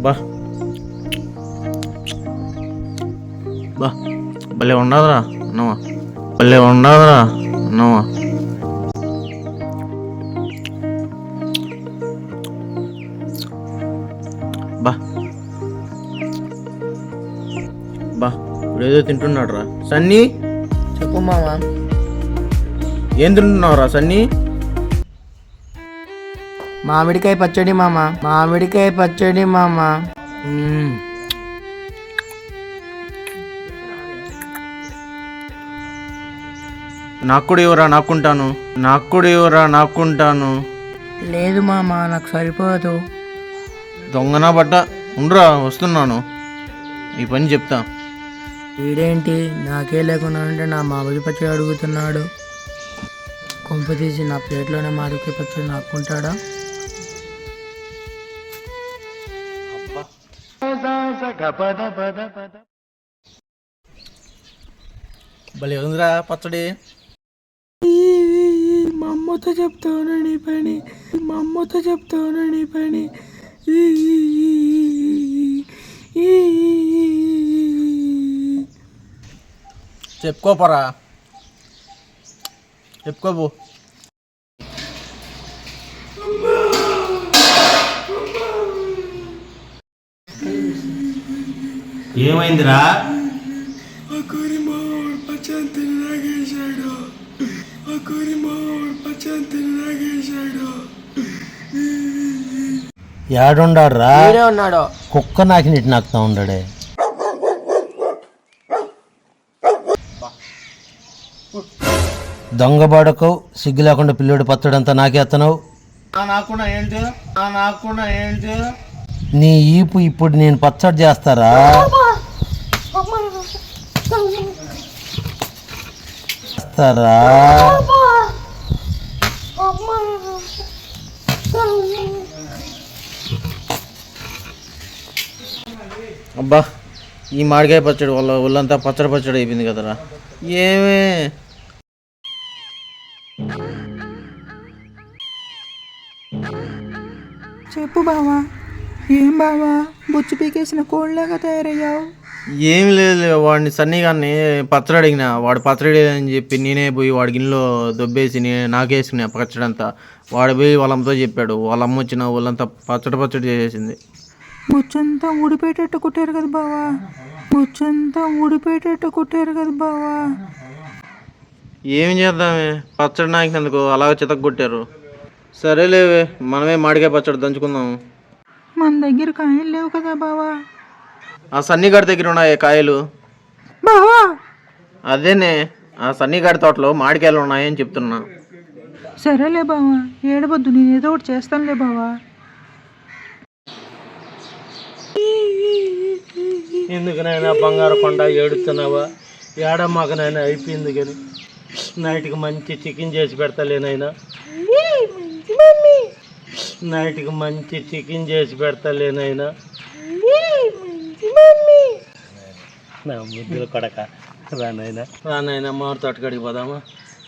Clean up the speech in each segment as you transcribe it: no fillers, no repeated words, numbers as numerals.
బా బా భలే ఉండదురా అన్నమా, భలే ఉండదురా అన్నమా. బా బా ఇప్పుడేదో తింటున్నాడు రా సన్నీ. చెప్పు మామ. ఏం తింటున్నావురా సన్నీ? మామిడికాయ పచ్చడి మామ, మామిడికాయ పచ్చడి మామ. నాకు కూడా ఇవ్వరా నాకుంటాను, నాకు కూడా ఇవ్వరా నాకుంటాను. లేదు మామ, నాకు సరిపోదు. దొంగనా బట్ట ఉండరా వస్తున్నాను, ఈ పని చెప్తా. వీడేంటి నాకే లేకుండా అంటే నా మామిడి పచ్చడి అడుగుతున్నాడు. కొంప తీసి నా ప్లేట్లోనే మామిడికాయ పచ్చడి నాకుంటాడా? భలే ఉందిరా పచ్చడి. మా అమ్మతో చెప్తానని పని, మా అమ్మతో చెప్తానని పని. చెప్పుకోపరా, చెప్పుకోబో. ఏమైందిరా? ఏడుండాడురా? ఉన్నాడు. కుక్క నాకినట్టు నాకుతా ఉండాడే. దొంగబాడకు సిగ్గు లేకుండా పిల్లోడు పచ్చడంతా నాకేస్తున్నావు. నీ ఈపు ఇప్పుడు నేను పచ్చడి చేస్తారా? చేస్తారా? అబ్బా ఈ మామిడికాయ పచ్చడి వల్ల ఒళ్ళంతా పచ్చడి పచ్చడి అయిపోయింది కదరా. ఏమే చెప్పు బావా. ఏం బావా, బొచ్చు పీకేసిన కోళ్ళగా తయారయ్యావు? ఏమి లేదు, వాడిని సన్నీ గారిని పచ్చడి అడిగిన, వాడు పచ్చడి అని చెప్పి నేనే పోయి వాడి గిన్నెలో దొబ్బేసి నాకేసుకున్నా పచ్చడి అంతా. వాడు పోయి వాళ్ళమ్మతో చెప్పాడు, వాళ్ళ అమ్మ వచ్చిన వాళ్ళంతా పచ్చడి పచ్చడి చేసేసింది. బొచ్చంతా ఊడిపోయేటట్టు కొట్టారు కదా బావా, బొచ్చంతా ఊడిపోయేటట్టు కొట్టారు కదా బావా. ఏం చేద్దామే, పచ్చడి నాకినందుకు అలాగ చితగొట్టారు. సరేలేవే, మనమే మామిడికాయ పచ్చడి దంచుకుందాం. మన దగ్గర కాయలు లేవు కదా బావా. ఆ సన్నిగాడి దగ్గర ఉన్నాయి కాయలు బావా. అదేనే, ఆ సన్నిగాడి తోటలో మామిడికాయలు ఉన్నాయని చెప్తున్నా. సరేలే బావా, ఏడవద్దు, నేను ఏదో ఒకటి చేస్తానులే బావా. ఎందుకనైనా బంగారు కొండ ఏడుతున్నావా? ఏడమ్మకనైనా అయిపోయింది కానీ నైట్కి మంచి చికెన్ చేసి పెడతలేనైనా, నైట్కి మంచి చికెన్ చేసి పెడతలేనైనా. నా ముద్దులు కొడక రానైనా మామిడి తోటకాడికి పోదామా?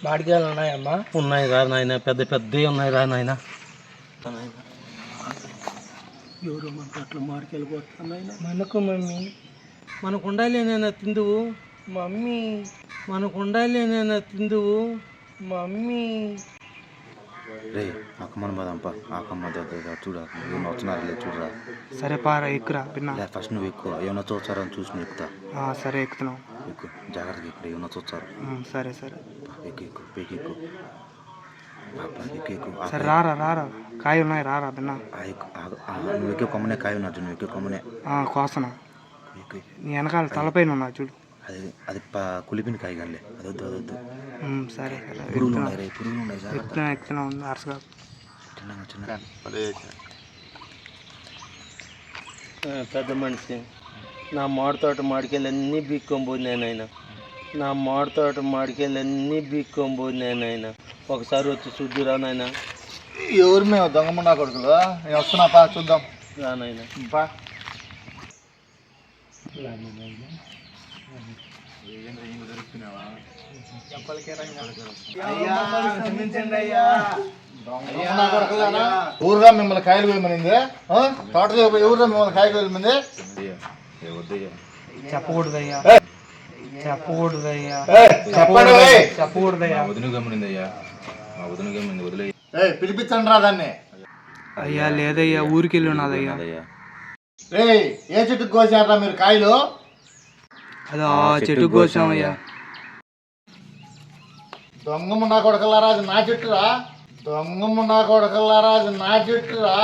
మామిడికాయలు ఉన్నాయమ్మా? ఉన్నాయి రా నాయన, పెద్ద పెద్దవి ఉన్నాయి రా నాయన. ఎవరో మన తోటలో మామిడికాయలు పోతున్నాయినా. మనకు మమ్మీ, మనకు ఉండాలేనైనా తిందువు మమ్మీ, మనకు ఉండాలేనైనా తిందువు మమ్మీ. రే అక్కమ్మని పోదాంపా, అక్కమ్మ చూడ ఏమన్నా వచ్చినారు లేదు చూడరా. సరే పారా, ఎక్కురా పిన్న. ఫస్ట్ నువ్వు ఎక్కువ ఏమన్నా చూస్తారని చూసి నువ్వు ఎక్కుతా. సరే ఎక్కుతున్నావు. ఎక్కువ జాగ్రత్తగా ఇక్కడ ఏమన్నా చూస్తారు. సరే సరే ఎక్కువ ఎక్కువ పేకి ఎక్కువ ఎక్కువ ఎక్కువ. సరే రారా రారా, కాయ ఉన్నాయి రారా పిన్న. నువ్వు ఎక్కువ కొమ్మనే కాయ ఉన్నా, నువ్వు ఎక్కువ కొమ్మనే కోసన. నీ వెనకాల తలపైన ఉన్నా చూడు. అది అది కులిపిన కాయ కానీ అది వద్దు అది వద్దు. సరే పురుగులు ఉన్నాయి రే, పురుగులు ఉన్నాయి. ఎక్కుతున్నా ఉంది అరసగా. చిన్నగా చిన్న పెద్ద మనిషి, నా మామిడి తోట మామిడికాయలన్నీ బీక్కొనిపోయినాయి నాయన, నా మామిడి తోట మామిడికాయలన్నీ బీక్కొనిపోయినాయి నాయన. ఒకసారి వచ్చి చూద్దురా నాయన. ఎవరు మేము దొంగమన్నా కొడుకులు, నేను వస్తున్నా పా చూద్దాం. రా నాయన. ఊరుగా మిమ్మల్ని కాయలు వేయమనింది, తోటలో ఎవరుగా మిమ్మల్ని కాయలు వేయమనింది? చెప్పకూడదయ్యా, చెప్పకూడదయ్యా, చెప్పకూడదయ్యా. పిలిపించండి రా దాన్ని. అయ్యా లేదయ్యా, ఊరికి ఉన్నదయ్యా. ఏ చెట్టుకు కోసారా మీరు కాయలు? అదో చెట్టు కోసామయ్యా. దొంగమ్మ నా కొడకల్లారా, అది నా చెట్టురా. దొంగమ్మ నా కొడకల్లారా, అది నా చెట్టురా.